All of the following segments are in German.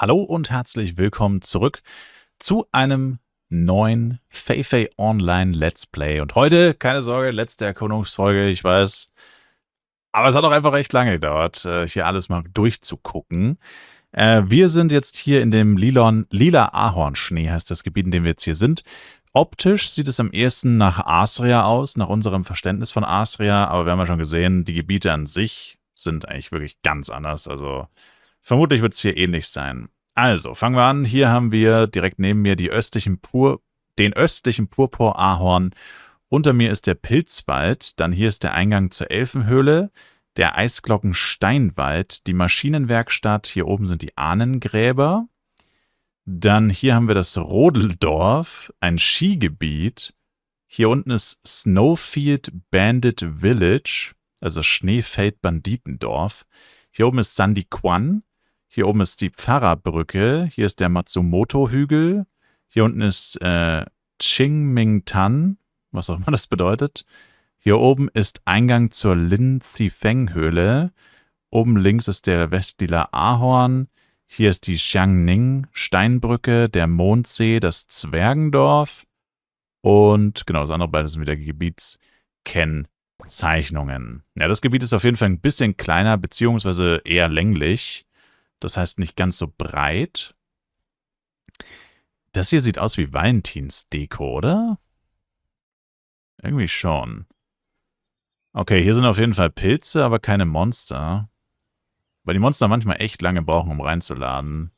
Hallo und herzlich willkommen zurück zu einem neuen Fei Online Let's Play. Und heute, keine Sorge, letzte Erkundungsfolge, ich weiß, aber es hat auch einfach recht lange gedauert, hier alles mal durchzugucken. Wir sind jetzt hier in dem lila Ahornschnee, heißt das Gebiet, in dem wir jetzt hier sind. Optisch sieht es am ehesten nach Astria aus, nach unserem Verständnis von Astria, aber wir haben ja schon gesehen, die Gebiete an sich sind eigentlich wirklich ganz anders, also vermutlich wird es hier ähnlich sein. Also, fangen wir an. Hier haben wir direkt neben mir den östlichen Purpur-Ahorn. Unter mir ist der Pilzwald. Dann hier ist der Eingang zur Elfenhöhle, der Eisglockensteinwald, die Maschinenwerkstatt. Hier oben sind die Ahnengräber. Dann hier haben wir das Rodeldorf, ein Skigebiet. Hier unten ist Snowfield Bandit Village, also Schneefeld-Banditendorf. Hier oben ist Sandy Quan. Hier oben ist die Pfarrerbrücke. Hier ist der Matsumoto-Hügel. Hier unten ist Qingmingtan, was auch immer das bedeutet. Hier oben ist Eingang zur Lin Zifeng-Höhle. Oben links ist der Westlila Ahorn. Hier ist die Xiangning-Steinbrücke, der Mondsee, das Zwergendorf. Und genau, das andere beide sind wieder Gebietskennzeichnungen. Ja, das Gebiet ist auf jeden Fall ein bisschen kleiner, beziehungsweise eher länglich. Das heißt nicht ganz so breit. Das hier sieht aus wie Valentinsdeko, oder? Irgendwie schon. Okay, hier sind auf jeden Fall Pilze, aber keine Monster. Weil die Monster manchmal echt lange brauchen, um reinzuladen.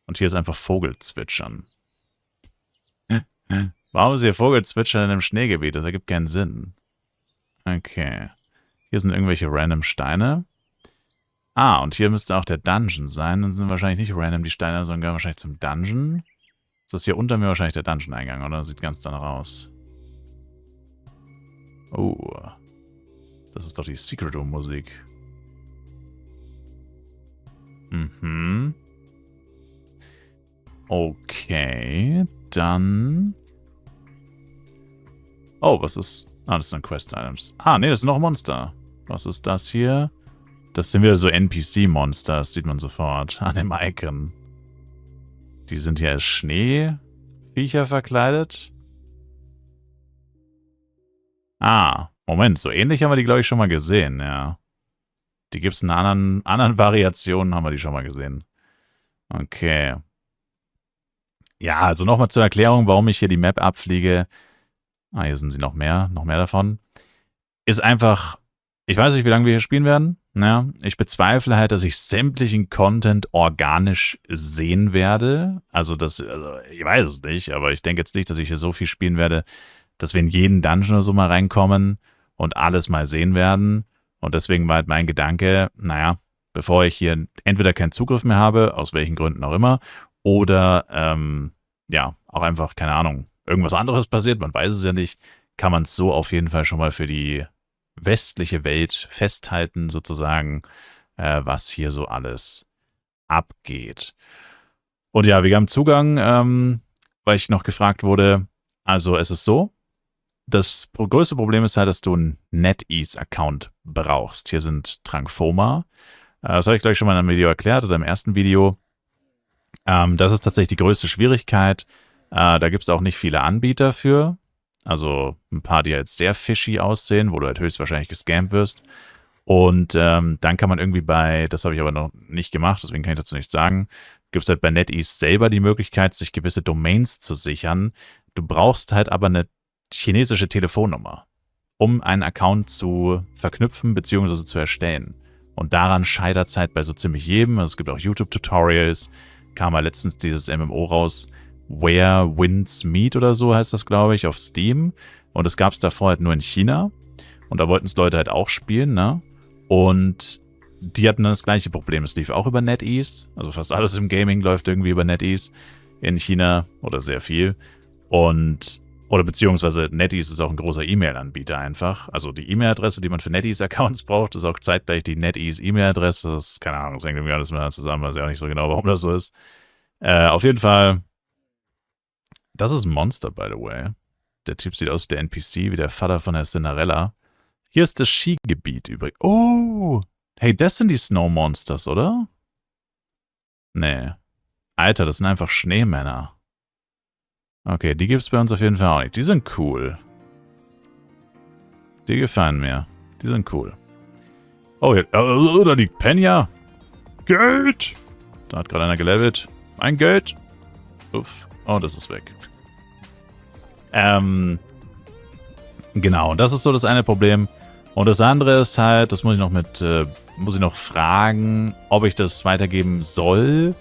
Und hier ist einfach Vogelzwitschern. Warum ist hier Vogelzwitschern in einem Schneegebiet? Das ergibt keinen Sinn. Okay. Hier sind irgendwelche random Steine. Ah, und hier müsste auch der Dungeon sein. Dann sind wahrscheinlich nicht random die Steine, sondern gehen wahrscheinlich zum Dungeon. Ist das hier unter mir wahrscheinlich der Dungeon-Eingang, oder? Sieht ganz danach aus. Oh. Das ist doch die Secret Room-Musik. Mhm. Okay, dann... Oh, was ist... Ah, das sind Quest-Items. Ah, nee, das sind noch Monster. Was ist das hier? Das sind wieder so NPC-Monster, das sieht man sofort an dem Icon. Die sind hier als Schneeviecher verkleidet. Ah, Moment, so ähnlich haben wir die, glaube ich, schon mal gesehen, ja. Die gibt es in anderen Variationen, haben wir die schon mal gesehen. Okay. Ja, also nochmal zur Erklärung, warum ich hier die Map abfliege. Ah, hier sind sie noch mehr davon. Ist einfach, ich weiß nicht, wie lange wir hier spielen werden. Ja, ich bezweifle halt, dass ich sämtlichen Content organisch sehen werde. Also ich weiß es nicht, aber ich denke jetzt nicht, dass ich hier so viel spielen werde, dass wir in jeden Dungeon oder so mal reinkommen und alles mal sehen werden. Und deswegen war halt mein Gedanke, naja, bevor ich hier entweder keinen Zugriff mehr habe, aus welchen Gründen auch immer, oder ja, auch einfach, keine Ahnung, irgendwas anderes passiert, man weiß es ja nicht, kann man es so auf jeden Fall schon mal für die westliche Welt festhalten, sozusagen, was hier so alles abgeht. Und ja, wir haben Zugang, weil ich noch gefragt wurde, also es ist so, das größte Problem ist halt, dass du einen NetEase-Account brauchst. Hier sind Trankfoma. Das habe ich, glaube ich, schon mal in einem Video erklärt oder im ersten Video. Das ist tatsächlich die größte Schwierigkeit. Da gibt es auch nicht viele Anbieter für. Also ein paar, die halt sehr fishy aussehen, wo du halt höchstwahrscheinlich gescammt wirst. Und dann kann man irgendwie das habe ich aber noch nicht gemacht, deswegen kann ich dazu nichts sagen, gibt es halt bei NetEase selber die Möglichkeit, sich gewisse Domains zu sichern. Du brauchst halt aber eine chinesische Telefonnummer, um einen Account zu verknüpfen bzw. zu erstellen. Und daran scheitert es halt bei so ziemlich jedem. Also es gibt auch YouTube-Tutorials. Kam mal letztens dieses MMO raus, Where Winds Meet oder so heißt das, glaube ich, auf Steam. Und das gab es davor halt nur in China. Und da wollten es Leute halt auch spielen, ne? Und die hatten dann das gleiche Problem. Es lief auch über NetEase. Also fast alles im Gaming läuft irgendwie über NetEase in China oder sehr viel. Oder beziehungsweise NetEase ist auch ein großer E-Mail-Anbieter einfach. Also die E-Mail-Adresse, die man für NetEase-Accounts braucht, ist auch zeitgleich die NetEase-E-Mail-Adresse. Das ist, keine Ahnung, das hängt irgendwie alles miteinander zusammen, weiß ich auch nicht so genau, warum das so ist. Auf jeden Fall, das ist ein Monster, by the way. Der Typ sieht aus wie der NPC, wie der Vater von der Cinderella. Hier ist das Skigebiet übrigens. Oh, hey, das sind die Snow Monsters, oder? Nee. Alter, das sind einfach Schneemänner. Okay, die gibt's bei uns auf jeden Fall auch nicht. Die sind cool. Die gefallen mir. Die sind cool. Oh, hier, da liegt Penya. Geld! Da hat gerade einer gelevelt. Mein Geld. Uff. Oh, das ist weg. Genau, das ist so das eine Problem. Und das andere ist halt, das muss ich noch fragen, ob ich das weitergeben soll.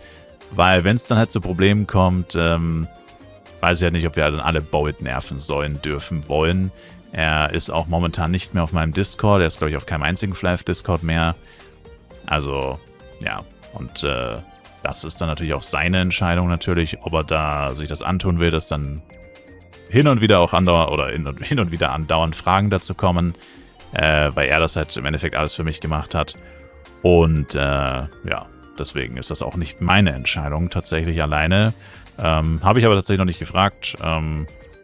Weil wenn es dann halt zu Problemen kommt, weiß ich halt nicht, ob wir dann alle Bolt nerven sollen, dürfen, wollen. Er ist auch momentan nicht mehr auf meinem Discord. Er ist, glaube ich, auf keinem einzigen Flav-Discord mehr. Also, ja. Und das ist dann natürlich auch seine Entscheidung natürlich, ob er da sich das antun will, dass dann hin und wieder auch hin und wieder andauernd Fragen dazu kommen, weil er das halt im Endeffekt alles für mich gemacht hat. Und ja, deswegen ist das auch nicht meine Entscheidung tatsächlich alleine. Habe ich aber tatsächlich noch nicht gefragt.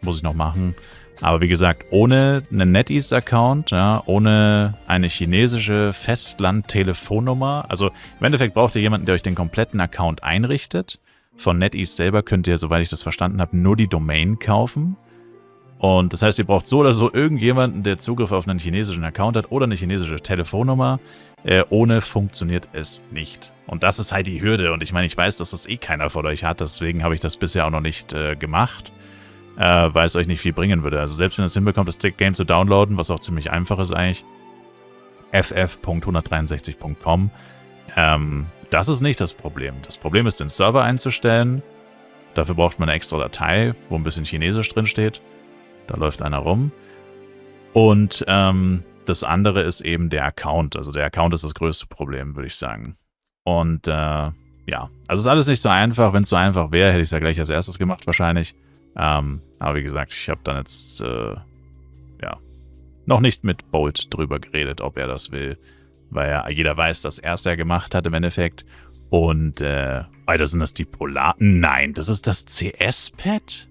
Muss ich noch machen. Aber wie gesagt, ohne einen NetEase-Account, ja, ohne eine chinesische Festland-Telefonnummer, also im Endeffekt braucht ihr jemanden, der euch den kompletten Account einrichtet. Von NetEase selber könnt ihr, soweit ich das verstanden habe, nur die Domain kaufen. Und das heißt, ihr braucht so oder so irgendjemanden, der Zugriff auf einen chinesischen Account hat oder eine chinesische Telefonnummer. Ohne funktioniert es nicht. Und das ist halt die Hürde. Und ich meine, ich weiß, dass das eh keiner von euch hat. Deswegen habe ich das bisher auch noch nicht gemacht. Weil es euch nicht viel bringen würde. Also selbst wenn ihr es hinbekommt, das Game zu downloaden, was auch ziemlich einfach ist eigentlich, ff.163.com, das ist nicht das Problem. Das Problem ist, den Server einzustellen. Dafür braucht man eine extra Datei, wo ein bisschen Chinesisch drin steht. Da läuft einer rum. Und das andere ist eben der Account. Also der Account ist das größte Problem, würde ich sagen. Und ja, also ist alles nicht so einfach. Wenn es so einfach wäre, hätte ich es ja gleich als erstes gemacht wahrscheinlich. Aber wie gesagt, ich habe dann jetzt noch nicht mit Bolt drüber geredet, ob er das will. Weil ja jeder weiß, dass er es ja gemacht hat im Endeffekt. Und, Alter, sind das die Polar... Nein, das ist das CS-Pad?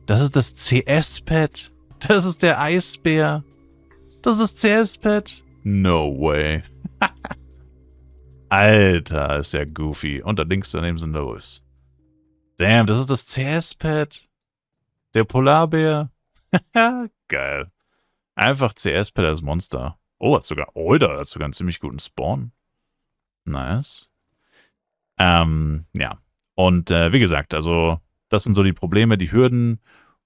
Das ist das CS-Pad? Das ist der Eisbär? Das ist das CS-Pad? No way. Alter, ist ja goofy. Und da links daneben sind der Wolves. Damn, das ist das CS-Pad? Der Polarbär? Geil. Einfach CS-Pad als Monster. Oh, hat sogar einen ziemlich guten Spawn. Nice. Ja. Und wie gesagt, also das sind so die Probleme, die Hürden.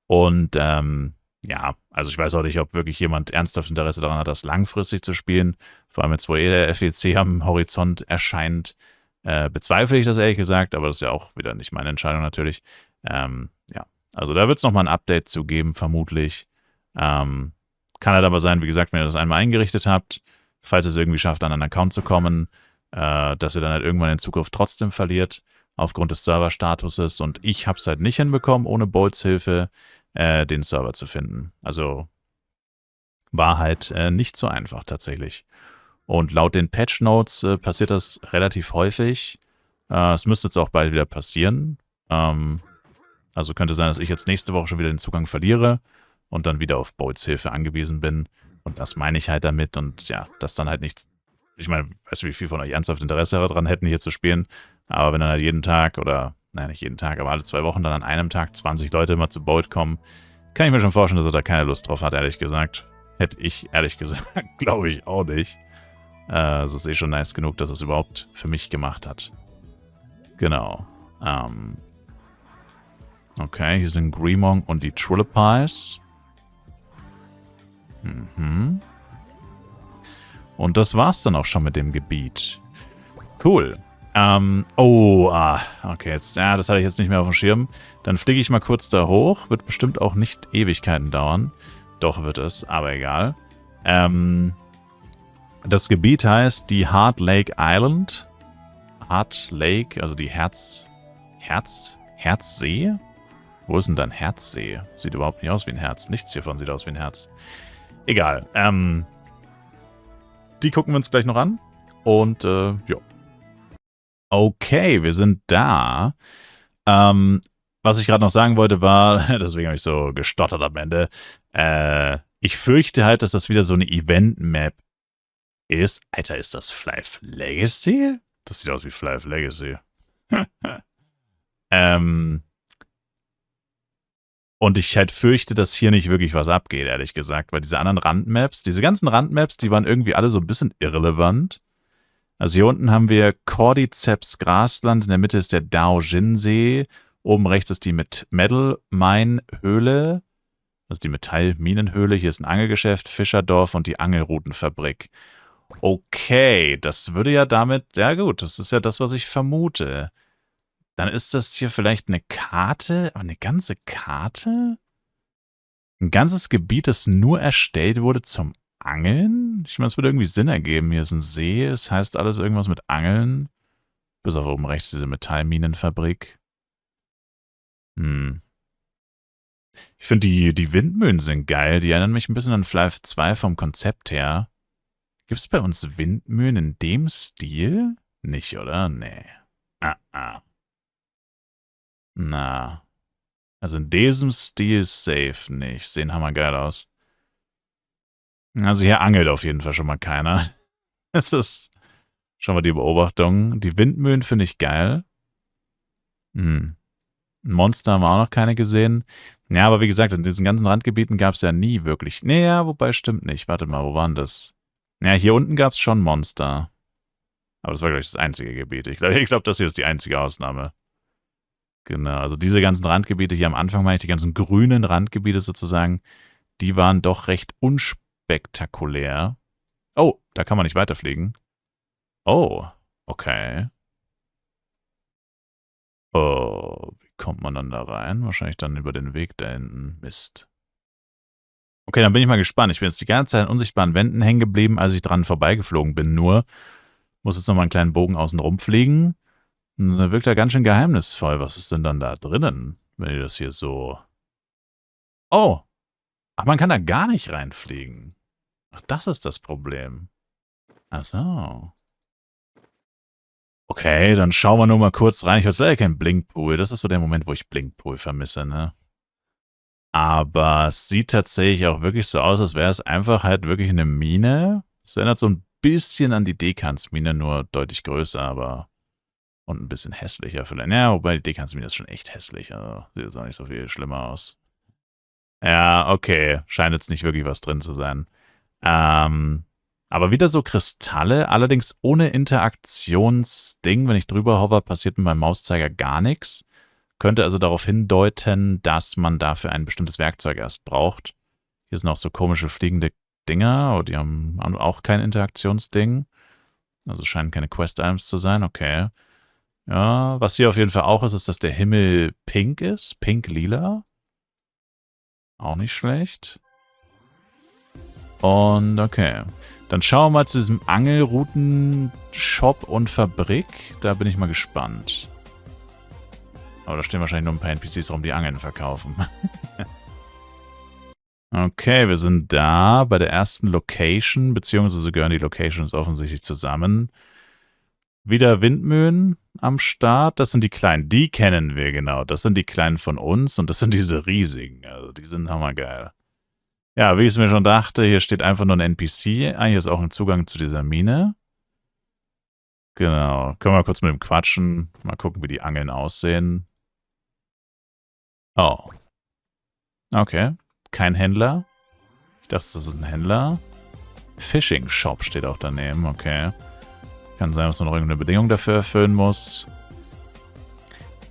Und ja, also ich weiß auch nicht, ob wirklich jemand ernsthaft Interesse daran hat, das langfristig zu spielen. Vor allem jetzt, wo der FEC am Horizont erscheint, bezweifle ich das ehrlich gesagt, aber das ist ja auch wieder nicht meine Entscheidung natürlich. Ja, also da wird es nochmal ein Update zu geben, vermutlich. Kann halt aber sein, wie gesagt, wenn ihr das einmal eingerichtet habt, falls ihr es irgendwie schafft, an einen Account zu kommen, dass ihr dann halt irgendwann den Zugriff trotzdem verliert, aufgrund des Serverstatuses. Und ich habe es halt nicht hinbekommen, ohne Bolts Hilfe den Server zu finden. Also war halt nicht so einfach tatsächlich. Und laut den Patch Notes passiert das relativ häufig. Es müsste jetzt auch bald wieder passieren. Also könnte sein, dass ich jetzt nächste Woche schon wieder den Zugang verliere und dann wieder auf Bolts Hilfe angewiesen bin. Und das meine ich halt damit. Und ja, das dann halt nicht... Ich meine, weißt du, wie viel von euch ernsthaft Interesse daran hätten, hier zu spielen? Aber wenn dann halt jeden Tag oder, nein, nicht jeden Tag, aber alle 2 Wochen dann an einem Tag 20 Leute immer zu Bolt kommen, kann ich mir schon vorstellen, dass er da keine Lust drauf hat, ehrlich gesagt. Hätte ich, ehrlich gesagt, glaube ich auch nicht. Es ist eh schon nice genug, dass es überhaupt für mich gemacht hat. Genau. Okay, hier sind Greemong und die Trullipies. Und das war's dann auch schon mit dem Gebiet. Cool. Okay, jetzt, ja, das hatte ich jetzt nicht mehr auf dem Schirm. Dann fliege ich mal kurz da hoch. Wird bestimmt auch nicht Ewigkeiten dauern. Doch wird es, aber egal. Das Gebiet heißt die Heart Lake Island. Heart Lake, also die Herzsee? Wo ist denn dann Herzsee? Sieht überhaupt nicht aus wie ein Herz. Nichts hiervon sieht aus wie ein Herz. Egal. Die gucken wir uns gleich noch an. Und, ja. Okay, wir sind da. Was ich gerade noch sagen wollte war, deswegen habe ich so gestottert am Ende, ich fürchte halt, dass das wieder so eine Event-Map ist. Alter, ist das Flive Legacy? Das sieht aus wie Flive Legacy. ähm, und ich halt fürchte, dass hier nicht wirklich was abgeht, ehrlich gesagt, weil diese anderen Randmaps, diese ganzen Randmaps, die waren irgendwie alle so ein bisschen irrelevant. Also hier unten haben wir Cordyceps Grasland, in der Mitte ist der Daojin-See, oben rechts ist die Metal Mine Höhle, also die Metallminenhöhle, hier ist ein Angelgeschäft, Fischerdorf und die Angelroutenfabrik. Okay, das würde ja damit, ja gut, das ist ja das, was ich vermute. Dann ist das hier vielleicht eine Karte, aber eine ganze Karte? Ein ganzes Gebiet, das nur erstellt wurde zum Angeln? Ich meine, es würde irgendwie Sinn ergeben. Hier ist ein See, es heißt alles irgendwas mit Angeln. Bis auf oben rechts diese Metallminenfabrik. Hm. Ich finde, die Windmühlen sind geil. Die erinnern mich ein bisschen an Flife 2 vom Konzept her. Gibt es bei uns Windmühlen in dem Stil? Nicht, oder? Nee. Ah, ah. Na. Also in diesem Stil safe nicht. Sehen hammergeil aus. Also hier angelt auf jeden Fall schon mal keiner. Das ist schon mal die Beobachtung. Die Windmühlen finde ich geil. Hm. Monster haben wir auch noch keine gesehen. Ja, aber wie gesagt, in diesen ganzen Randgebieten gab es ja nie wirklich. Nee, ja, wobei stimmt nicht. Warte mal, wo waren das? Ja, hier unten gab es schon Monster. Aber das war, glaube ich, das einzige Gebiet. Ich glaub, das hier ist die einzige Ausnahme. Genau, also diese ganzen Randgebiete hier am Anfang, meine ich, die ganzen grünen Randgebiete sozusagen, die waren doch recht unspektakulär. Oh, da kann man nicht weiterfliegen. Oh, okay. Oh, wie kommt man dann da rein? Wahrscheinlich dann über den Weg da hinten. Mist. Okay, dann bin ich mal gespannt. Ich bin jetzt die ganze Zeit in unsichtbaren Wänden hängen geblieben, als ich dran vorbeigeflogen bin. Nur muss jetzt nochmal einen kleinen Bogen außen rumfliegen. Und das wirkt ja ganz schön geheimnisvoll. Was ist denn dann da drinnen, wenn ihr das hier so... Oh, ach, man kann da gar nicht reinfliegen. Ach, das ist das Problem. Ach so. Okay, dann schauen wir nur mal kurz rein. Ich weiß leider kein Blinkpool. Das ist so der Moment, wo ich Blinkpool vermisse, ne? Aber es sieht tatsächlich auch wirklich so aus, als wäre es einfach halt wirklich eine Mine. Es erinnert so ein bisschen an die Dekans-Mine, nur deutlich größer, aber und ein bisschen hässlicher vielleicht. Ja, wobei die Dekans-Mine ist schon echt hässlich. Also sieht jetzt auch nicht so viel schlimmer aus. Ja, okay. Scheint jetzt nicht wirklich was drin zu sein. Aber wieder so Kristalle, allerdings ohne Interaktionsding. Wenn ich drüber hover, passiert mit meinem Mauszeiger gar nichts. Könnte also darauf hindeuten, dass man dafür ein bestimmtes Werkzeug erst braucht. Hier sind auch so komische fliegende Dinger, oh, die haben auch kein Interaktionsding. Also scheinen keine Quest-Items zu sein, okay. Ja, was hier auf jeden Fall auch ist, ist, dass der Himmel pink ist. Pink-lila. Auch nicht schlecht. Und okay. Dann schauen wir mal zu diesem Angelrouten-Shop und Fabrik. Da bin ich mal gespannt. Aber da stehen wahrscheinlich nur ein paar NPCs rum, die Angeln verkaufen. Okay, wir sind da bei der ersten Location, beziehungsweise gehören die Locations offensichtlich zusammen. Wieder Windmühlen am Start. Das sind die kleinen. Die kennen wir, genau. Das sind die kleinen von uns und das sind diese riesigen. Also die sind hammergeil. Ja, wie ich es mir schon dachte, hier steht einfach nur ein NPC. Ah, hier ist auch ein Zugang zu dieser Mine. Genau. Können wir kurz mit dem quatschen. Mal gucken, wie die Angeln aussehen. Oh. Okay. Kein Händler. Ich dachte, das ist ein Händler. Fishing Shop steht auch daneben. Okay. Kann sein, dass man noch irgendeine Bedingung dafür erfüllen muss.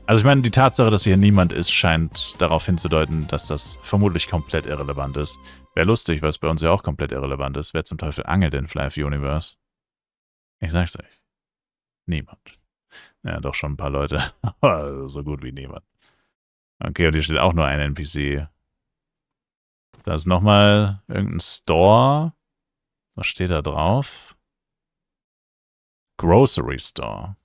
Also ich meine, die Tatsache, dass hier niemand ist, scheint darauf hinzudeuten, dass das vermutlich komplett irrelevant ist. Wäre lustig, weil es bei uns ja auch komplett irrelevant ist. Wer zum Teufel angelt in Flife Universe? Ich sag's euch. Niemand. Ja, doch schon ein paar Leute. Aber so gut wie niemand. Okay, und hier steht auch nur ein NPC. Da ist nochmal irgendein Store. Was steht da drauf? Grocery Store.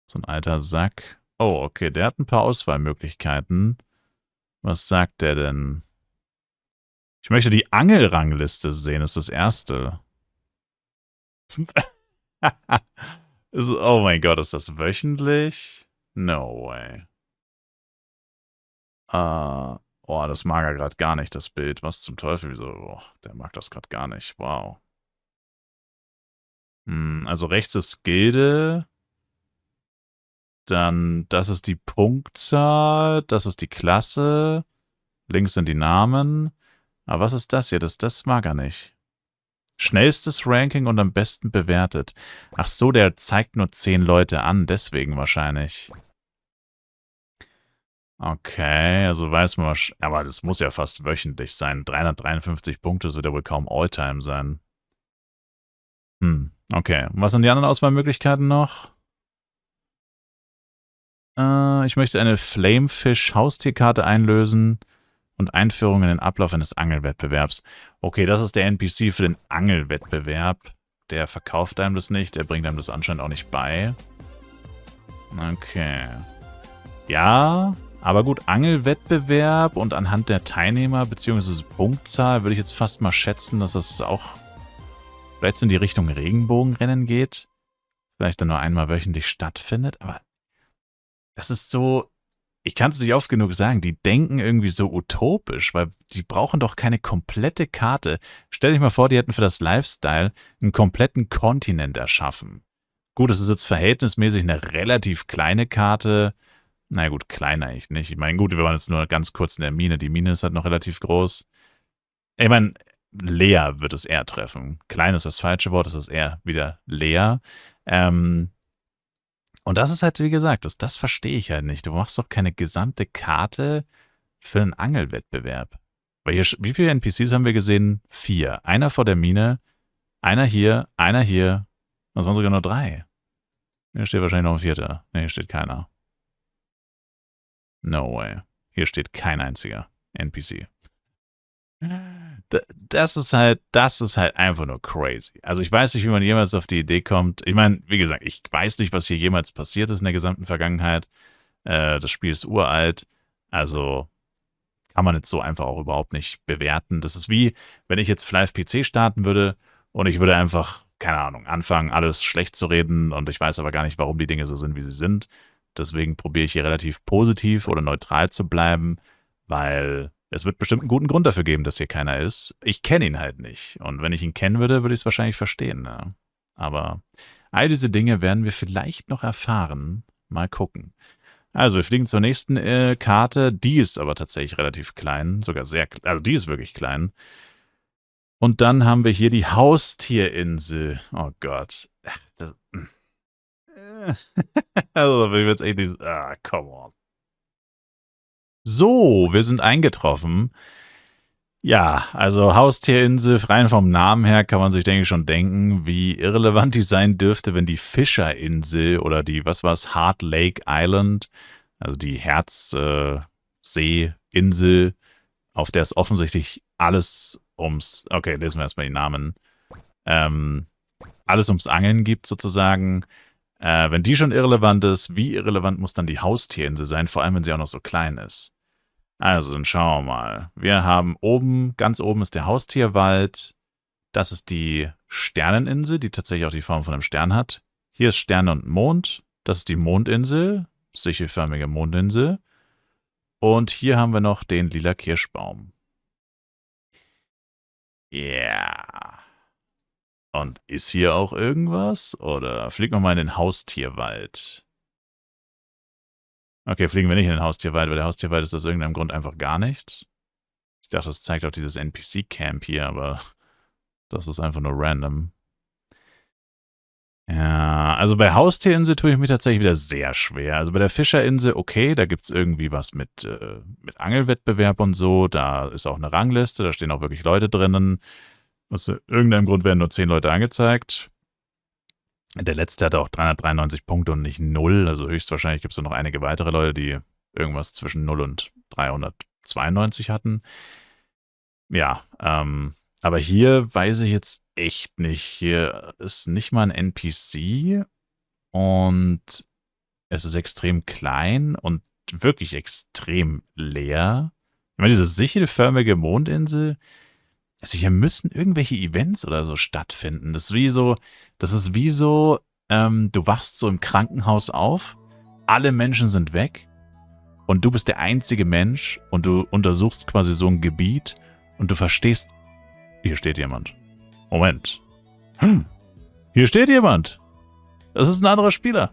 So ein alter Sack. Oh, okay, der hat ein paar Auswahlmöglichkeiten. Was sagt der denn? Ich möchte die Angelrangliste sehen, ist das erste. Oh mein Gott, ist das wöchentlich? No way. Oh, das mag er gerade gar nicht, das Bild. Was zum Teufel? Wieso? Oh, der mag das gerade gar nicht. Wow. Also rechts ist Gilde. Dann, das ist die Punktzahl, das ist die Klasse, links sind die Namen. Aber was ist das hier? Das mag er nicht. Schnellstes Ranking und am besten bewertet. Ach so, der zeigt nur 10 Leute an, deswegen wahrscheinlich. Okay, also weiß man, aber das muss ja fast wöchentlich sein. 353 Punkte, das wird ja wohl kaum Alltime sein. Okay. Und was sind die anderen Auswahlmöglichkeiten noch? Ich möchte eine Flamefish-Haustierkarte einlösen und Einführung in den Ablauf eines Angelwettbewerbs. Okay, das ist der NPC für den Angelwettbewerb. Der verkauft einem das nicht, der bringt einem das anscheinend auch nicht bei. Okay. Ja, aber gut, Angelwettbewerb und anhand der Teilnehmer bzw. Punktzahl würde ich jetzt fast mal schätzen, dass das auch vielleicht so in die Richtung Regenbogenrennen geht. Vielleicht dann nur einmal wöchentlich stattfindet, aber das ist so, ich kann es nicht oft genug sagen, die denken irgendwie so utopisch, weil die brauchen doch keine komplette Karte. Stell dich mal vor, die hätten für das Lifestyle einen kompletten Kontinent erschaffen. Gut, es ist jetzt verhältnismäßig eine relativ kleine Karte. Na gut, klein eigentlich nicht. Ich meine, gut, wir waren jetzt nur ganz kurz in der Mine. Die Mine ist halt noch relativ groß. Ich meine, leer wird es eher treffen. Klein ist das falsche Wort, es ist eher wieder leer. Und das ist halt, wie gesagt, das verstehe ich halt nicht. Du machst doch keine gesamte Karte für einen Angelwettbewerb. Weil hier, wie viele NPCs haben wir gesehen? 4. Einer vor der Mine, einer hier, das waren sogar nur 3. Hier steht wahrscheinlich noch ein 4. Ne, hier steht keiner. No way. Hier steht kein einziger NPC. Das ist halt einfach nur crazy. Also ich weiß nicht, wie man jemals auf die Idee kommt. Ich meine, wie gesagt, ich weiß nicht, was hier jemals passiert ist in der gesamten Vergangenheit. Das Spiel ist uralt. Also kann man jetzt so einfach auch überhaupt nicht bewerten. Das ist wie, wenn ich jetzt Live PC starten würde und ich würde einfach, keine Ahnung, anfangen, alles schlecht zu reden und ich weiß aber gar nicht, warum die Dinge so sind, wie sie sind. Deswegen probiere ich hier relativ positiv oder neutral zu bleiben, weil es wird bestimmt einen guten Grund dafür geben, dass hier keiner ist. Ich kenne ihn halt nicht. Und wenn ich ihn kennen würde, würde ich es wahrscheinlich verstehen. Ne? Aber all diese Dinge werden wir vielleicht noch erfahren. Mal gucken. Also, wir fliegen zur nächsten Karte. Die ist aber tatsächlich relativ klein. Sogar sehr klein. Also, die ist wirklich klein. Und dann haben wir hier die Haustierinsel. Oh Gott. Also, da will ich jetzt echt nicht... come on. So, wir sind eingetroffen. Ja, also Haustierinsel, rein vom Namen her kann man sich, denke ich, schon denken, wie irrelevant die sein dürfte, wenn die Fischerinsel oder die, was war es, Heart Lake Island, also die Herzseeinsel, auf der es offensichtlich alles ums, okay, lesen wir erstmal die Namen, alles ums Angeln gibt sozusagen. Wenn die schon irrelevant ist, wie irrelevant muss dann die Haustierinsel sein, vor allem wenn sie auch noch so klein ist? Also, dann schauen wir mal. Wir haben oben, ganz oben ist der Haustierwald. Das ist die Sterneninsel, die tatsächlich auch die Form von einem Stern hat. Hier ist Sterne und Mond. Das ist die Mondinsel, sichelförmige Mondinsel. Und hier haben wir noch den lila Kirschbaum. Ja. Yeah. Und ist hier auch irgendwas? Oder fliegen wir mal in den Haustierwald? Okay, fliegen wir nicht in den Haustierwald, weil der Haustierwald ist aus irgendeinem Grund einfach gar nichts. Ich dachte, das zeigt auch dieses NPC-Camp hier, aber das ist einfach nur random. Ja, also bei Haustierinsel tue ich mich tatsächlich wieder sehr schwer. Also bei der Fischerinsel, okay, da gibt es irgendwie was mit Angelwettbewerb und so. Da ist auch eine Rangliste, da stehen auch wirklich Leute drinnen. Aus irgendeinem Grund werden nur 10 Leute angezeigt. Der letzte hatte auch 393 Punkte und nicht 0. Also höchstwahrscheinlich gibt es noch einige weitere Leute, die irgendwas zwischen 0 und 392 hatten. Ja, aber hier weiß ich jetzt echt nicht. Hier ist nicht mal ein NPC und es ist extrem klein und wirklich extrem leer. Ich meine, diese sichelförmige Mondinsel, also hier müssen irgendwelche Events oder so stattfinden. Das ist wie so, du wachst so im Krankenhaus auf, alle Menschen sind weg und du bist der einzige Mensch und du untersuchst quasi so ein Gebiet und du verstehst, hier steht jemand. Moment. Hier steht jemand. Das ist ein anderer Spieler.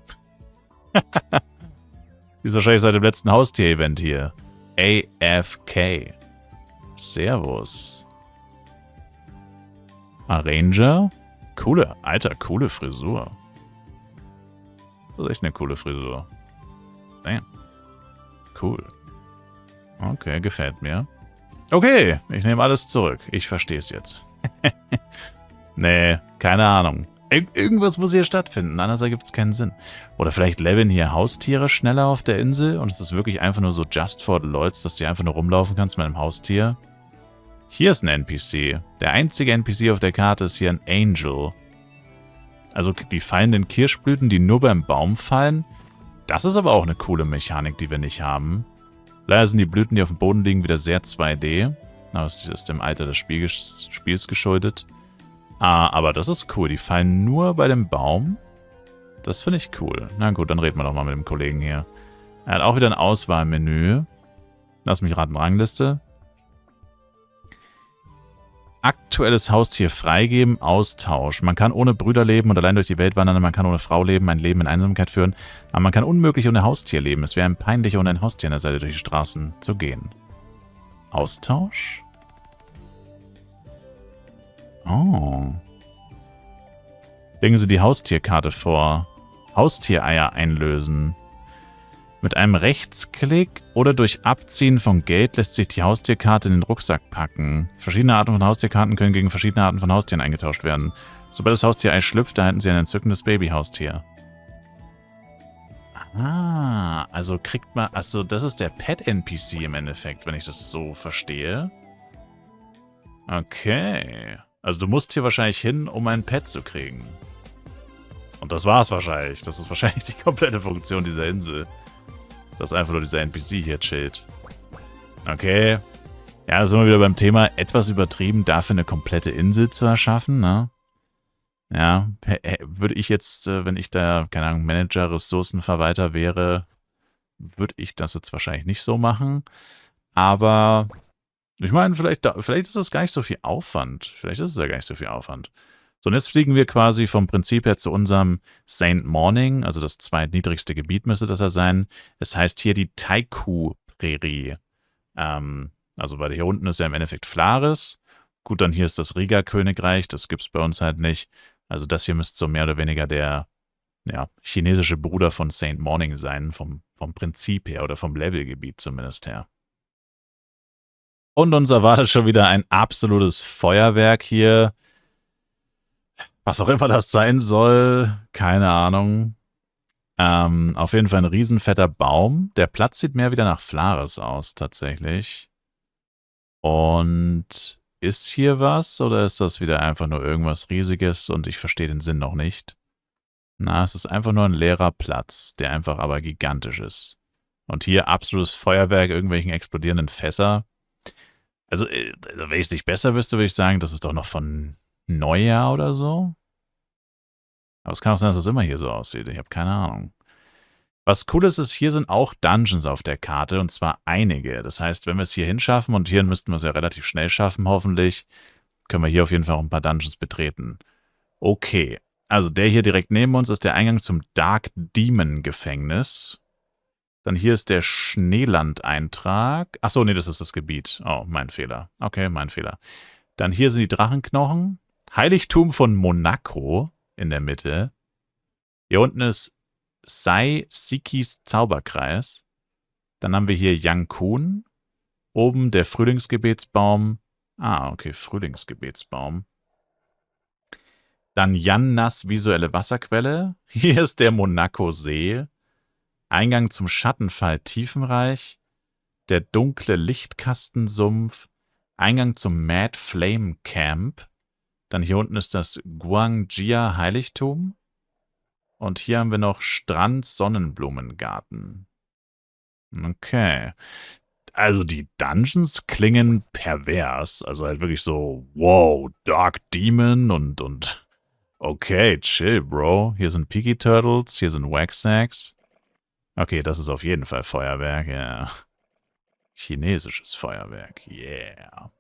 Die ist wahrscheinlich seit dem letzten Haustier-Event hier. AFK. Servus. Arranger. Coole Frisur. Das ist echt eine coole Frisur. Damn. Cool. Okay, gefällt mir. Okay, ich nehme alles zurück. Ich verstehe es jetzt. Nee, keine Ahnung. Irgendwas muss hier stattfinden, anders ergibt es keinen Sinn. Oder vielleicht leveln hier Haustiere schneller auf der Insel und es ist wirklich einfach nur so just for the lols, dass du einfach nur rumlaufen kannst mit einem Haustier. Hier ist ein NPC. Der einzige NPC auf der Karte ist hier ein Angel. Also die fallenden Kirschblüten, die nur beim Baum fallen. Das ist aber auch eine coole Mechanik, die wir nicht haben. Leider sind die Blüten, die auf dem Boden liegen, wieder sehr 2D. Aber das ist dem Alter des Spiels geschuldet. Aber das ist cool. Die fallen nur bei dem Baum. Das finde ich cool. Na gut, dann reden wir doch mal mit dem Kollegen hier. Er hat auch wieder ein Auswahlmenü. Lass mich raten, Rangliste. Aktuelles Haustier freigeben, Austausch. Man kann ohne Brüder leben und allein durch die Welt wandern. Man kann ohne Frau leben, ein Leben in Einsamkeit führen. Aber man kann unmöglich ohne Haustier leben. Es wäre ein peinlich, ohne ein Haustier an der Seite durch die Straßen zu gehen. Austausch? Oh. Legen Sie die Haustierkarte vor. Haustiereier einlösen. Mit einem Rechtsklick oder durch Abziehen von Geld lässt sich die Haustierkarte in den Rucksack packen. Verschiedene Arten von Haustierkarten können gegen verschiedene Arten von Haustieren eingetauscht werden. Sobald das Haustierei schlüpft, erhalten Sie ein entzückendes Babyhaustier. Ah, also kriegt man... Achso, das ist der Pet-NPC im Endeffekt, wenn ich das so verstehe. Okay. Also du musst hier wahrscheinlich hin, um ein Pet zu kriegen. Und das war's wahrscheinlich. Das ist wahrscheinlich die komplette Funktion dieser Insel. Dass einfach nur dieser NPC hier chillt. Okay. Ja, da sind wir wieder beim Thema, etwas übertrieben, dafür eine komplette Insel zu erschaffen, ne? Ja, würde ich jetzt, wenn ich da, keine Ahnung, Manager, Ressourcenverwalter wäre, würde ich das jetzt wahrscheinlich nicht so machen. Aber ich meine, vielleicht ist das gar nicht so viel Aufwand. Vielleicht ist es ja gar nicht so viel Aufwand. So, und jetzt fliegen wir quasi vom Prinzip her zu unserem St. Morning, also das zweitniedrigste Gebiet müsste das ja sein. Es heißt hier die Taiku-Prärie. Also, weil hier unten ist ja im Endeffekt Flaris. Gut, dann hier ist das Riga-Königreich, das gibt es bei uns halt nicht. Also das hier müsste so mehr oder weniger der chinesische Bruder von St. Morning sein, vom Prinzip her oder vom Levelgebiet zumindest her. Und uns erwartet schon wieder ein absolutes Feuerwerk hier. Was auch immer das sein soll, keine Ahnung. Auf jeden Fall ein riesenfetter Baum. Der Platz sieht mehr wieder nach Flaris aus, tatsächlich. Und ist hier was oder ist das wieder einfach nur irgendwas Riesiges und ich verstehe den Sinn noch nicht? Na, es ist einfach nur ein leerer Platz, der einfach aber gigantisch ist. Und hier absolutes Feuerwerk, irgendwelchen explodierenden Fässer. Also wenn ich es nicht besser wüsste, würde ich sagen, das ist doch noch von Neujahr oder so. Aber es kann auch sein, dass es immer hier so aussieht. Ich habe keine Ahnung. Was cool ist, hier sind auch Dungeons auf der Karte und zwar einige. Das heißt, wenn wir es hier hinschaffen und hier müssten wir es ja relativ schnell schaffen, hoffentlich, können wir hier auf jeden Fall auch ein paar Dungeons betreten. Okay, also der hier direkt neben uns ist der Eingang zum Dark Demon Gefängnis. Dann hier ist der Schneeland-Eintrag. Achso, nee, das ist das Gebiet. Oh, mein Fehler. Okay, mein Fehler. Dann hier sind die Drachenknochen. Heiligtum von Monaco in der Mitte. Hier unten ist Sai Sikis Zauberkreis. Dann haben wir hier Yankun. Oben der Frühlingsgebetsbaum. Ah, okay, Frühlingsgebetsbaum. Dann Yannas visuelle Wasserquelle. Hier ist der Monaco-See. Eingang zum Schattenfall Tiefenreich. Der dunkle Lichtkastensumpf. Eingang zum Mad Flame Camp. Dann hier unten ist das Guangjia Heiligtum. Und hier haben wir noch Strand Sonnenblumengarten. Okay. Also die Dungeons klingen pervers. Also halt wirklich so, wow, Dark Demon und okay, chill, Bro. Hier sind Piggy Turtles, hier sind Waxax. Okay, das ist auf jeden Fall Feuerwerk, ja. Yeah. Chinesisches Feuerwerk, yeah.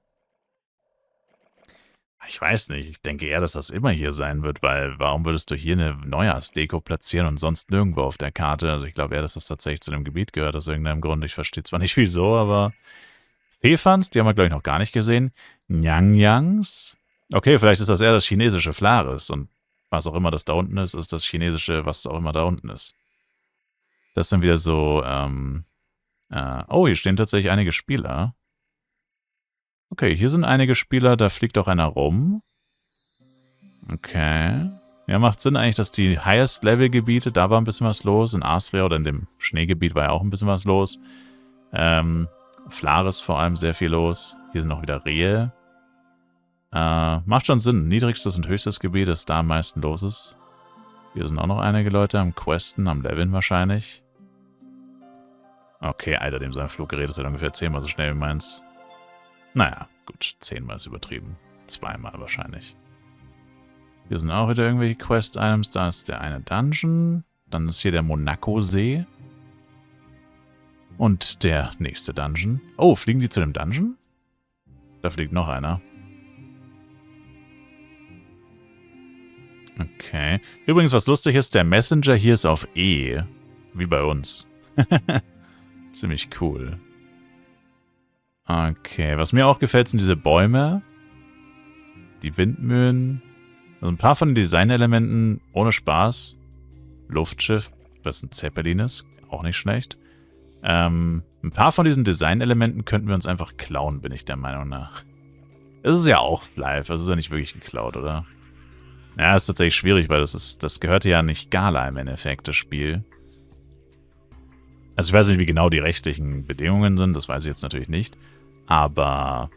Ich weiß nicht, ich denke eher, dass das immer hier sein wird, weil warum würdest du hier eine Neujahrsdeko platzieren und sonst nirgendwo auf der Karte? Also ich glaube eher, dass das tatsächlich zu dem Gebiet gehört, aus irgendeinem Grund. Ich verstehe zwar nicht wieso, aber Fefans, die haben wir, glaube ich, noch gar nicht gesehen. Nyang-Yangs. Okay, vielleicht ist das eher das chinesische Flaris und was auch immer das da unten ist, ist das chinesische, was auch immer da unten ist. Das sind wieder so, oh, hier stehen tatsächlich einige Spieler. Okay, hier sind einige Spieler, da fliegt auch einer rum. Okay. Ja, macht Sinn eigentlich, dass die Highest-Level-Gebiete, da war ein bisschen was los. In Astria oder in dem Schneegebiet war ja auch ein bisschen was los. Flaris vor allem sehr viel los. Hier sind noch wieder Rehe. Macht schon Sinn. Niedrigstes und höchstes Gebiet ist da am meisten los ist. Hier sind auch noch einige Leute am Questen, am Leveln wahrscheinlich. Okay, Alter, dem sein Fluggerät ist halt ungefähr 10-mal so schnell wie meins. Naja, gut, 10-mal ist übertrieben. 2-mal wahrscheinlich. Hier sind auch wieder irgendwelche Quest-Items. Da ist der eine Dungeon. Dann ist hier der Monaco-See. Und der nächste Dungeon. Oh, fliegen die zu dem Dungeon? Da fliegt noch einer. Okay. Übrigens, was lustig ist, der Messenger hier ist auf E. Wie bei uns. Ziemlich cool. Okay, was mir auch gefällt, sind diese Bäume. Die Windmühlen. Also ein paar von den Designelementen ohne Spaß. Luftschiff, was ein Zeppelin ist. Auch nicht schlecht. Ein paar von diesen Designelementen könnten wir uns einfach klauen, bin ich der Meinung nach. Es ist ja auch live, also ist ja nicht wirklich geklaut, oder? Ja, ist tatsächlich schwierig, weil das gehörte ja nicht Gala im Endeffekt, das Spiel. Also ich weiß nicht, wie genau die rechtlichen Bedingungen sind, das weiß ich jetzt natürlich nicht. Aber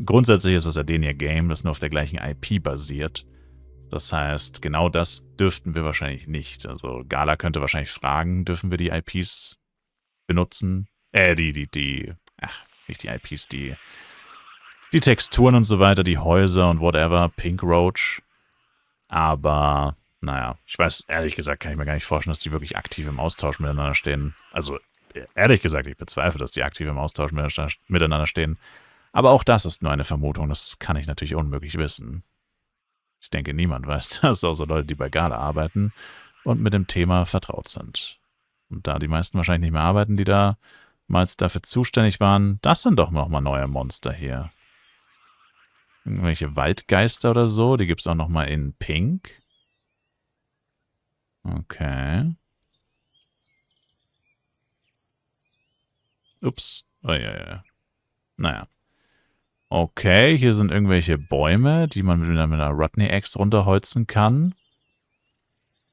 grundsätzlich ist das ja den ihr Game, das nur auf der gleichen IP basiert. Das heißt, genau das dürften wir wahrscheinlich nicht. Also Gala könnte wahrscheinlich fragen, dürfen wir die IPs benutzen? Nicht die IPs, die Texturen und so weiter, die Häuser und whatever, Pink Roach. Aber, naja, ich weiß, ehrlich gesagt, kann ich mir gar nicht vorstellen, dass die wirklich aktiv im Austausch miteinander stehen. Also, ehrlich gesagt, ich bezweifle, dass die aktiv im Austausch miteinander stehen. Aber auch das ist nur eine Vermutung, das kann ich natürlich unmöglich wissen. Ich denke, niemand weiß das, außer Leute, die bei Gala arbeiten und mit dem Thema vertraut sind. Und da die meisten wahrscheinlich nicht mehr arbeiten, die damals dafür zuständig waren, das sind doch nochmal neue Monster hier. Irgendwelche Waldgeister oder so, die gibt es auch nochmal in Pink. Okay. Ups. Oh, ja. Naja. Okay, hier sind irgendwelche Bäume, die man mit einer Rodney-Axe runterholzen kann.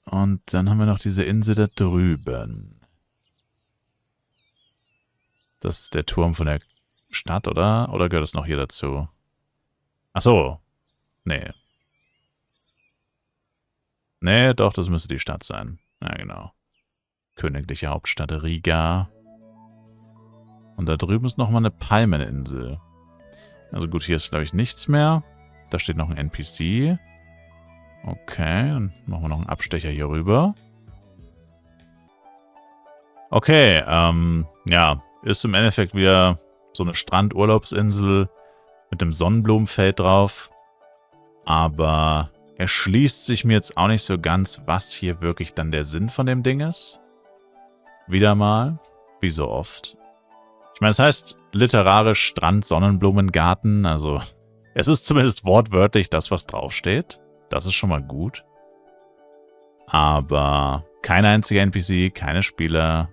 Und dann haben wir noch diese Insel da drüben. Das ist der Turm von der Stadt, oder? Oder gehört das noch hier dazu? Ach so. Nee. Nee, doch, das müsste die Stadt sein. Ja, genau. Königliche Hauptstadt Riga. Und da drüben ist nochmal eine Palmeninsel. Also gut, hier ist, glaube ich, nichts mehr. Da steht noch ein NPC. Okay, dann machen wir noch einen Abstecher hier rüber. Okay, ja, ist im Endeffekt wieder so eine Strandurlaubsinsel mit dem Sonnenblumenfeld drauf. Aber erschließt sich mir jetzt auch nicht so ganz, was hier wirklich dann der Sinn von dem Ding ist. Wieder mal, wie so oft. Ich meine, es heißt literarisch Strand-Sonnenblumengarten, also es ist zumindest wortwörtlich das, was draufsteht. Das ist schon mal gut. Aber kein einziger NPC, keine Spieler,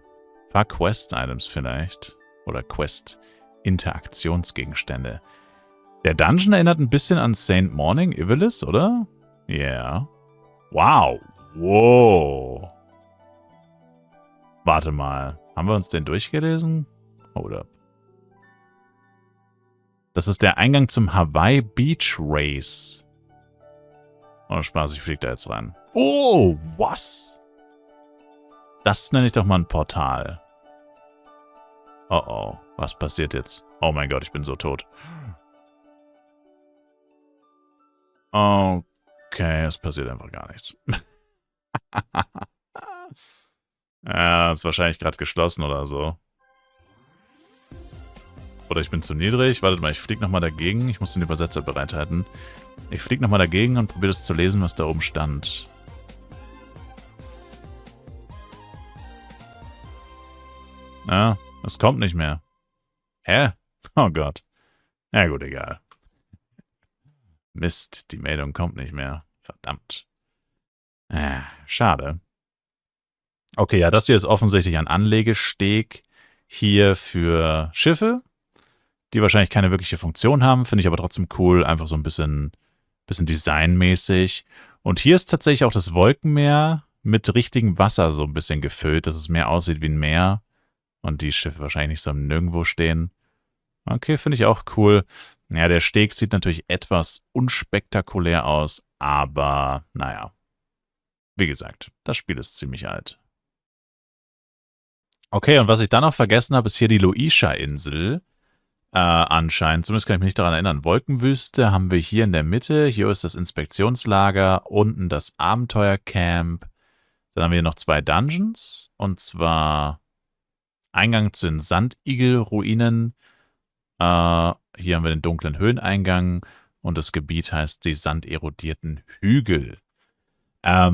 ein paar Quest-Items vielleicht. Oder Quest-Interaktionsgegenstände. Der Dungeon erinnert ein bisschen an Saint Morning Ivilis, oder? Ja. Yeah. Wow. Wow. Warte mal. Haben wir uns den durchgelesen? Hold up. Das ist der Eingang zum Hawaii Beach Race. Oh, Spaß, ich fliege da jetzt rein. Oh, was? Das nenne ich doch mal ein Portal. Oh, oh. Was passiert jetzt? Oh mein Gott, ich bin so tot. Okay, es passiert einfach gar nichts. Ja, ist wahrscheinlich gerade geschlossen oder so. Oder ich bin zu niedrig. Wartet mal, ich fliege nochmal dagegen. Ich muss den Übersetzer bereithalten. Ich fliege nochmal dagegen und probiere das zu lesen, was da oben stand. Ja, es kommt nicht mehr. Hä? Oh Gott. Ja gut, egal. Mist, die Meldung kommt nicht mehr. Verdammt. Schade. Okay, ja, das hier ist offensichtlich ein Anlegesteg hier für Schiffe, die wahrscheinlich keine wirkliche Funktion haben, finde ich aber trotzdem cool, einfach so ein bisschen designmäßig. Und hier ist tatsächlich auch das Wolkenmeer mit richtigem Wasser so ein bisschen gefüllt, dass es mehr aussieht wie ein Meer und die Schiffe wahrscheinlich nicht so im Nirgendwo stehen. Okay, finde ich auch cool. Ja, der Steg sieht natürlich etwas unspektakulär aus, aber naja. Wie gesagt, das Spiel ist ziemlich alt. Okay, und was ich dann noch vergessen habe, ist hier die Luisha-Insel. Anscheinend, zumindest kann ich mich nicht daran erinnern. Wolkenwüste haben wir hier in der Mitte. Hier ist das Inspektionslager, unten das Abenteuercamp. Dann haben wir hier noch 2 Dungeons. Und zwar Eingang zu den Sandigel-Ruinen. Hier haben wir den dunklen Höheneingang. Und das Gebiet heißt die sanderodierten Hügel. Ja,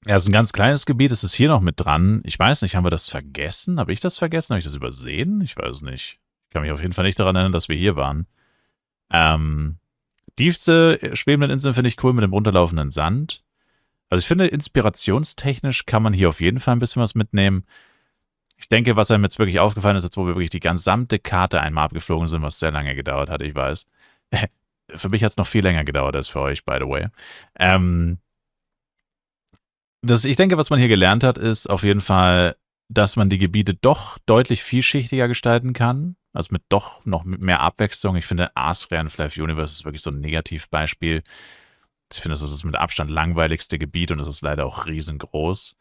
es ist ein ganz kleines Gebiet. Es ist hier noch mit dran. Ich weiß nicht, haben wir das vergessen? Habe ich das vergessen? Habe ich das übersehen? Ich weiß es nicht. Ich kann mich auf jeden Fall nicht daran erinnern, dass wir hier waren. Diese schwebenden Inseln finde ich cool mit dem runterlaufenden Sand. Also ich finde, inspirationstechnisch kann man hier auf jeden Fall ein bisschen was mitnehmen. Ich denke, was einem jetzt wirklich aufgefallen ist, jetzt wo wir wirklich die gesamte Karte einmal abgeflogen sind, was sehr lange gedauert hat, ich weiß. Für mich hat es noch viel länger gedauert als für euch, by the way. Ich denke, was man hier gelernt hat, ist auf jeden Fall, dass man die Gebiete doch deutlich vielschichtiger gestalten kann. Also mit doch noch mehr Abwechslung. Ich finde, Asrian Flav Universe ist wirklich so ein Negativbeispiel. Ich finde, das ist das mit Abstand langweiligste Gebiet und es ist leider auch riesengroß.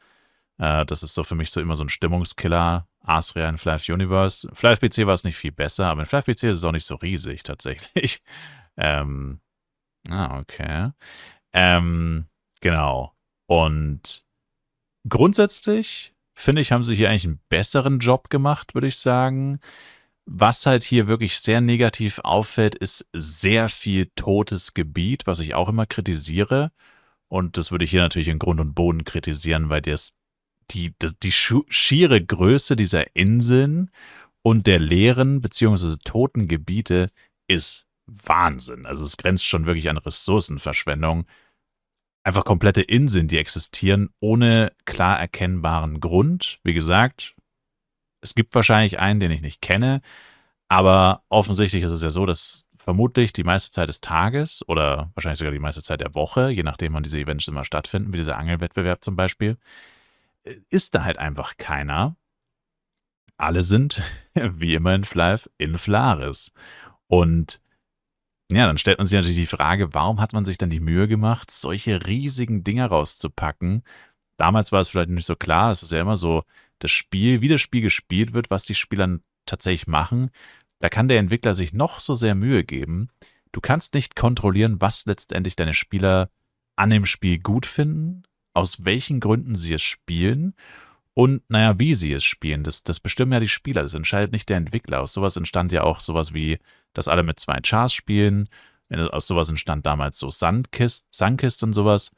Das ist so für mich so immer so ein Stimmungskiller. Asrian Flav Universe. Flav PC war es nicht viel besser, aber in Flav PC ist es auch nicht so riesig tatsächlich. Okay. Genau. Und grundsätzlich, finde ich, haben sie hier eigentlich einen besseren Job gemacht, würde ich sagen. Was halt hier wirklich sehr negativ auffällt, ist sehr viel totes Gebiet, was ich auch immer kritisiere. Und das würde ich hier natürlich in Grund und Boden kritisieren, weil die schiere Größe dieser Inseln und der leeren bzw. toten Gebiete ist Wahnsinn. Also es grenzt schon wirklich an Ressourcenverschwendung. Einfach komplette Inseln, die existieren ohne klar erkennbaren Grund. Wie gesagt, es gibt wahrscheinlich einen, den ich nicht kenne, aber offensichtlich ist es ja so, dass vermutlich die meiste Zeit des Tages oder wahrscheinlich sogar die meiste Zeit der Woche, je nachdem wann diese Events immer stattfinden, wie dieser Angelwettbewerb zum Beispiel, ist da halt einfach keiner. Alle sind, wie immer in Flav, in Flaris. Und ja, dann stellt man sich natürlich die Frage, warum hat man sich dann die Mühe gemacht, solche riesigen Dinger rauszupacken? Damals war es vielleicht nicht so klar, es ist ja immer so, das Spiel, wie das Spiel gespielt wird, was die Spieler tatsächlich machen, da kann der Entwickler sich noch so sehr Mühe geben. Du kannst nicht kontrollieren, was letztendlich deine Spieler an dem Spiel gut finden, aus welchen Gründen sie es spielen und, naja, wie sie es spielen. Das bestimmen ja die Spieler, das entscheidet nicht der Entwickler. Aus sowas entstand ja auch sowas wie, dass alle mit 2 Chars spielen. Aus sowas entstand damals so Sunkist und sowas.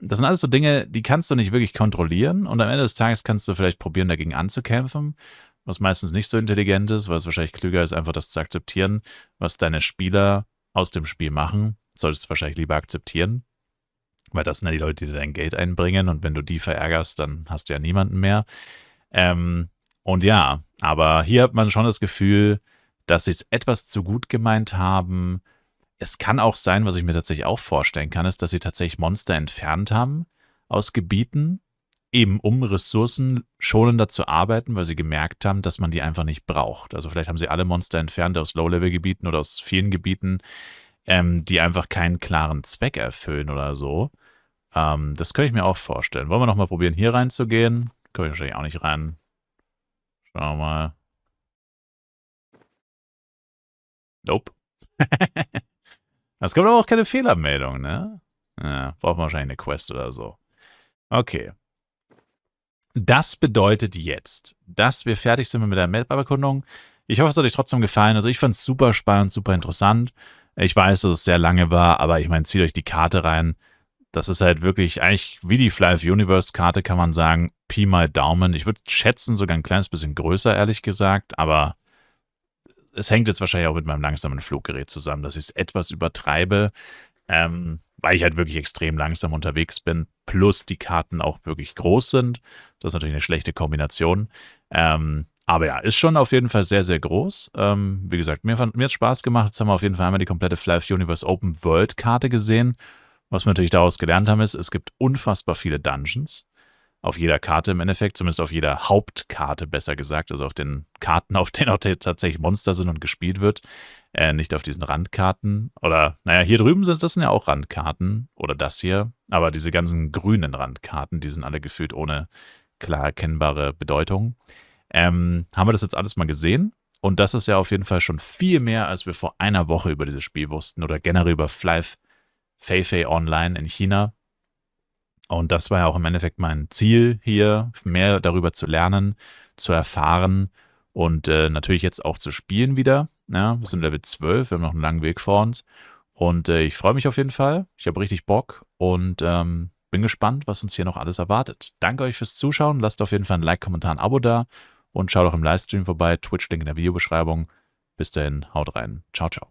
Das sind alles so Dinge, die kannst du nicht wirklich kontrollieren und am Ende des Tages kannst du vielleicht probieren, dagegen anzukämpfen, was meistens nicht so intelligent ist, weil es wahrscheinlich klüger ist, einfach das zu akzeptieren, was deine Spieler aus dem Spiel machen. Solltest du wahrscheinlich lieber akzeptieren, weil das sind ja die Leute, die dein Geld einbringen und wenn du die verärgerst, dann hast du ja niemanden mehr. Und ja, aber hier hat man schon das Gefühl, dass sie es etwas zu gut gemeint haben. Es kann auch sein, was ich mir tatsächlich auch vorstellen kann, ist, dass sie tatsächlich Monster entfernt haben aus Gebieten, eben um ressourcenschonender zu arbeiten, weil sie gemerkt haben, dass man die einfach nicht braucht. Also vielleicht haben sie alle Monster entfernt aus Low-Level-Gebieten oder aus vielen Gebieten, die einfach keinen klaren Zweck erfüllen oder so. Das könnte ich mir auch vorstellen. Wollen wir nochmal probieren, hier reinzugehen? Können wir wahrscheinlich auch nicht rein. Schauen wir mal. Nope. Es kommt aber auch keine Fehlermeldung, ne? Ja, braucht man wahrscheinlich eine Quest oder so. Okay. Das bedeutet jetzt, dass wir fertig sind mit der Map-Erkundung. Ich hoffe, es hat euch trotzdem gefallen. Also ich fand es super spannend, super interessant. Ich weiß, dass es sehr lange war, aber ich meine, zieht euch die Karte rein. Das ist halt wirklich eigentlich wie die Fly of Universe Karte, kann man sagen. Pi mal Daumen. Ich würde schätzen, sogar ein kleines bisschen größer, ehrlich gesagt, aber es hängt jetzt wahrscheinlich auch mit meinem langsamen Fluggerät zusammen, dass ich es etwas übertreibe, weil ich halt wirklich extrem langsam unterwegs bin, plus die Karten auch wirklich groß sind. Das ist natürlich eine schlechte Kombination. Aber ja, ist schon auf jeden Fall sehr, sehr groß. Wie gesagt, mir hat Spaß gemacht. Jetzt haben wir auf jeden Fall einmal die komplette Fly of Universe Open World Karte gesehen. Was wir natürlich daraus gelernt haben, ist, es gibt unfassbar viele Dungeons. Auf jeder Karte im Endeffekt, zumindest auf jeder Hauptkarte, besser gesagt, also auf den Karten, auf denen auch tatsächlich Monster sind und gespielt wird, nicht auf diesen Randkarten. Oder, naja, hier drüben das sind ja auch Randkarten, oder das hier, aber diese ganzen grünen Randkarten, die sind alle gefühlt ohne klar erkennbare Bedeutung. Haben wir das jetzt alles mal gesehen? Und das ist ja auf jeden Fall schon viel mehr, als wir vor einer Woche über dieses Spiel wussten oder generell über Fei Online in China. Und das war ja auch im Endeffekt mein Ziel hier, mehr darüber zu lernen, zu erfahren und natürlich jetzt auch zu spielen wieder. Ja, wir sind Level 12, wir haben noch einen langen Weg vor uns. Und ich freue mich auf jeden Fall. Ich habe richtig Bock und bin gespannt, was uns hier noch alles erwartet. Danke euch fürs Zuschauen. Lasst auf jeden Fall ein Like, Kommentar, ein Abo da und schaut auch im Livestream vorbei. Twitch-Link in der Videobeschreibung. Bis dahin, haut rein. Ciao, ciao.